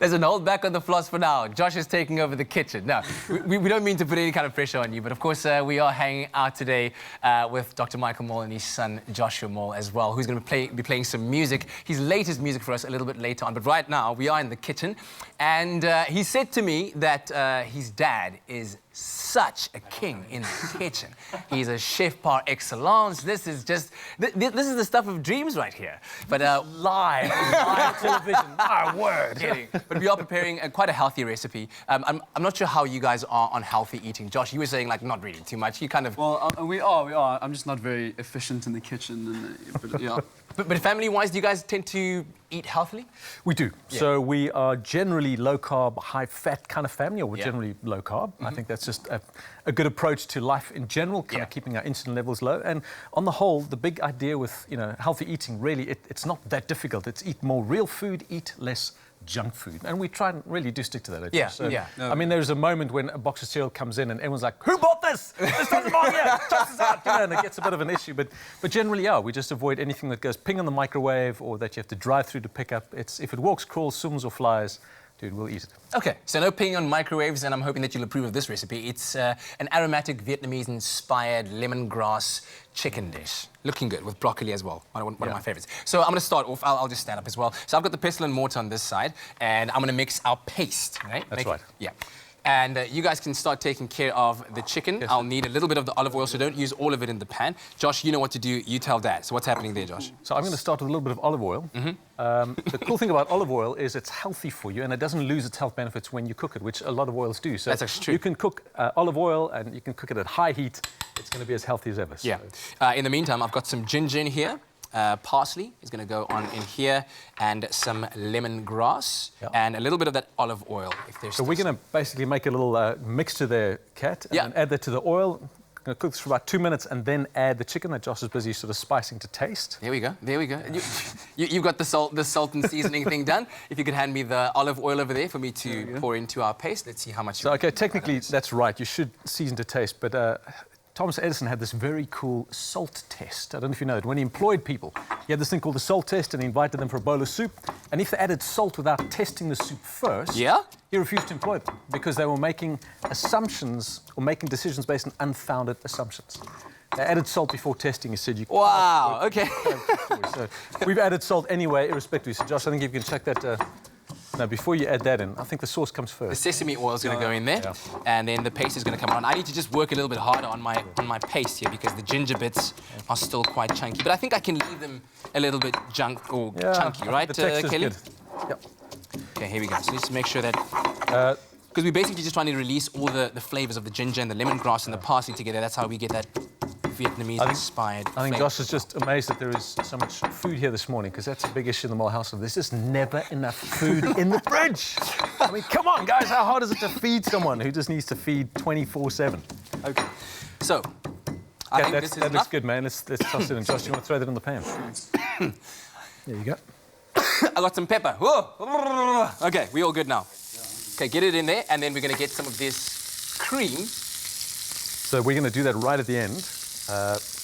Listen, hold back on the floss for now. Josh is taking over the kitchen. Now, we don't mean to put any kind of pressure on you, but of course we are hanging out today with Dr. Michael Mol and his son Joshua Mol as well, who's going to be playing some music, his latest music for us a little bit later on. But right now we are in the kitchen, and he said to me that his dad is such a king in the kitchen. He's a chef par excellence. This is just, this is the stuff of dreams right here. But live television, my word. Kidding. But we are preparing quite a healthy recipe. I'm not sure how you guys are on healthy eating. Josh, you were saying like not really too much. You kind of... Well, we are. I'm just not very efficient in the kitchen. But yeah. But family-wise, do you guys tend to eat healthily? We do. Yeah. So we are generally low-carb, high-fat kind of family, or we're generally low-carb. I think that's just a good approach to life in general, kind of keeping our insulin levels low. And on the whole, the big idea with healthy eating, really, it's not that difficult. It's eat more real food, eat less junk food, and we try and really do stick to that. I mean, there's a moment when a box of cereal comes in and everyone's like, "Who bought this? This doesn't belong here. Toss this out!" And it gets a bit of an issue. But generally, we just avoid anything that goes ping in the microwave or that you have to drive through to pick up. If it walks, crawls, swims, or flies, dude, we'll eat it. Okay, so no ping on microwaves, and I'm hoping that you'll approve of this recipe. It's an aromatic Vietnamese-inspired lemongrass chicken dish. Looking good, with broccoli as well, one of my favorites. So I'm going to start off, I'll just stand up as well. So I've got the pestle and mortar on this side, and I'm going to mix our paste, right? That's right. Yeah. And you guys can start taking care of the chicken. Yes. I'll need a little bit of the olive oil, so don't use all of it in the pan. Josh, you know what to do. You tell Dad. So what's happening there, Josh? So I'm going to start with a little bit of olive oil. The cool thing about olive oil is it's healthy for you, and it doesn't lose its health benefits when you cook it, which a lot of oils do. So that's actually true. You can cook olive oil, and you can cook it at high heat. It's going to be as healthy as ever. Yeah. In the meantime, I've got some ginger in here. Parsley is going to go on in here, and some lemongrass, and a little bit of that olive oil. So we're going to basically make a little mixture there, Kat, and add that to the oil. I'm going to cook this for about 2 minutes and then add the chicken that Josh is busy sort of spicing to taste. There we go, there we go. You've got the salt and seasoning thing done. If you could hand me the olive oil over there for me to pour into our paste. Let's see how much... So, okay, technically that's right. You should season to taste, but... Thomas Edison had this very cool salt test. I don't know if you know it. When he employed people, he had this thing called the salt test, and he invited them for a bowl of soup. And if they added salt without testing the soup first, he refused to employ them because they were making assumptions or making decisions based on unfounded assumptions. They added salt before testing. He said, "You." Wow. Okay. So we've added salt anyway, irrespectively. So Josh, I think if you can check that. Now, before you add that in, I think the sauce comes first. The sesame oil is going to go in there, and then the paste is going to come on. I need to just work a little bit harder on my paste here because the ginger bits are still quite chunky. But I think I can leave them a little bit chunky, right, Kelly? Good. Yep. Okay, here we go. So let's make sure that... Because we're basically just trying to release all the flavors of the ginger and the lemongrass and the parsley together. That's how we get that Vietnamese-inspired I think Josh is just amazed that there is so much food here this morning, because that's a big issue in the Mol household. There's just never enough food in the fridge. I mean, come on, guys, how hard is it to feed someone who just needs to feed 24/7? Okay, so I think this is that looks good, man. Let's toss it in. Josh, do you want to throw that in the pan? There you go. I got some pepper. Whoa. Okay, we're all good now. Okay, get it in there, and then we're going to get some of this cream. So we're going to do that right at the end.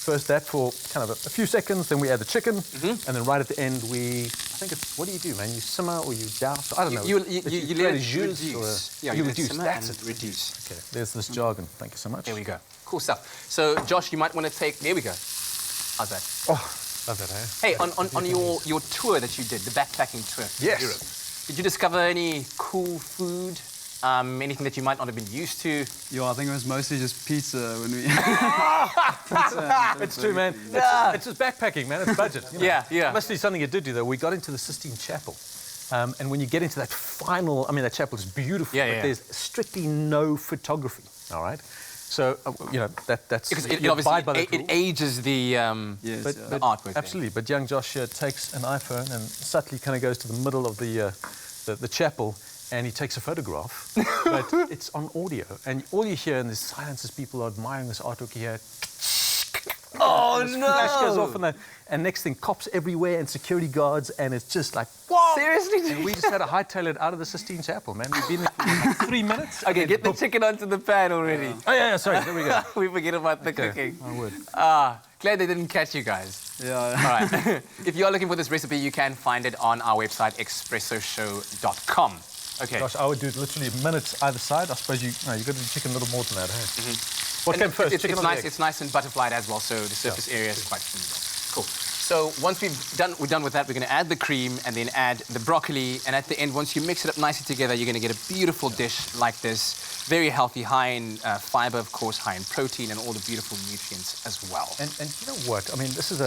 First that for kind of a few seconds, then we add the chicken, and then right at the end I think it's, what do you do, man? You simmer or you douse? I don't know. You let it reduce. You reduce, that's it. Reduce. Okay, there's this jargon. Thank you so much. There we go. Cool stuff. So, Josh, you might want to take, there we go. How's that? Oh, love that, eh? Hey, on your tour that you did, the backpacking tour in Europe, did you discover any cool food? Anything that you might not have been used to? Yeah, I think it was mostly just pizza when we... It's true, man. It's just backpacking, man. It's budget. Yeah. Must be something you did do, though. We got into the Sistine Chapel. And when you get into that final... I mean, that chapel is beautiful, but there's strictly no photography, all right? So, that's... Because it ages the artwork. Absolutely. But young Josh here takes an iPhone and subtly kind of goes to the middle of the chapel, and he takes a photograph, but it's on audio. And all you hear in this silence is people are admiring this artwork. You hear, oh no! Flash goes off, and next thing, cops everywhere and security guards, and it's just like, whoa! Seriously? And we just had to hightail it out of the Sistine Chapel, man. We've been there for like 3 minutes. Okay, get the chicken onto the pan already. Oh yeah, sorry, there we go. We forget about the cooking. I would. Glad they didn't catch you guys. Yeah. All right. If you're looking for this recipe, you can find it on our website, expressoshow.com. Okay. Gosh, I would do it literally minutes either side. I suppose you got to chicken a little more than that, hey? What And came first? It's, chicken it's or the nice. egg? It's nice and butterflied as well, so the surface area is quite smooth. Cool. So once we're done with that, we're going to add the cream and then add the broccoli. And at the end, once you mix it up nicely together, you're going to get a beautiful dish like this. Very healthy, high in fiber, of course, high in protein, and all the beautiful nutrients as well. And you know what? I mean, this is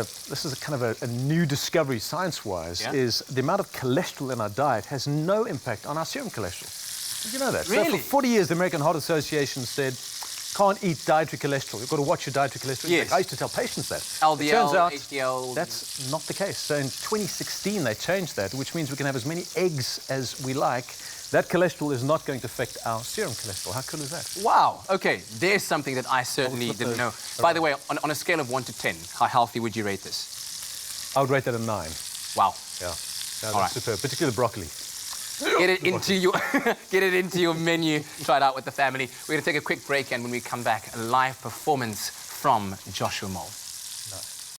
a kind of a new discovery science-wise. Yeah. Is the amount of cholesterol in our diet has no impact on our serum cholesterol. Did you know that? Really? So for 40 years, the American Heart Association said, can't eat dietary cholesterol. You've got to watch your dietary cholesterol. Yes. I used to tell patients that. LDL, It turns out HDL. that's not the case. So in 2016, they changed that, which means we can have as many eggs as we like. That cholesterol is not going to affect our serum cholesterol. How cool is that? Wow. Okay, there's something that I certainly flip didn't know. those By the way, on a scale of 1 to 10, how healthy would you rate this? I would rate that a 9. Wow. Yeah. That's All right. superb, particularly the broccoli. Get it into your get it into your menu. Try it out with the family. We're going to take a quick break, and when we come back, a live performance from Joshua Mol. No.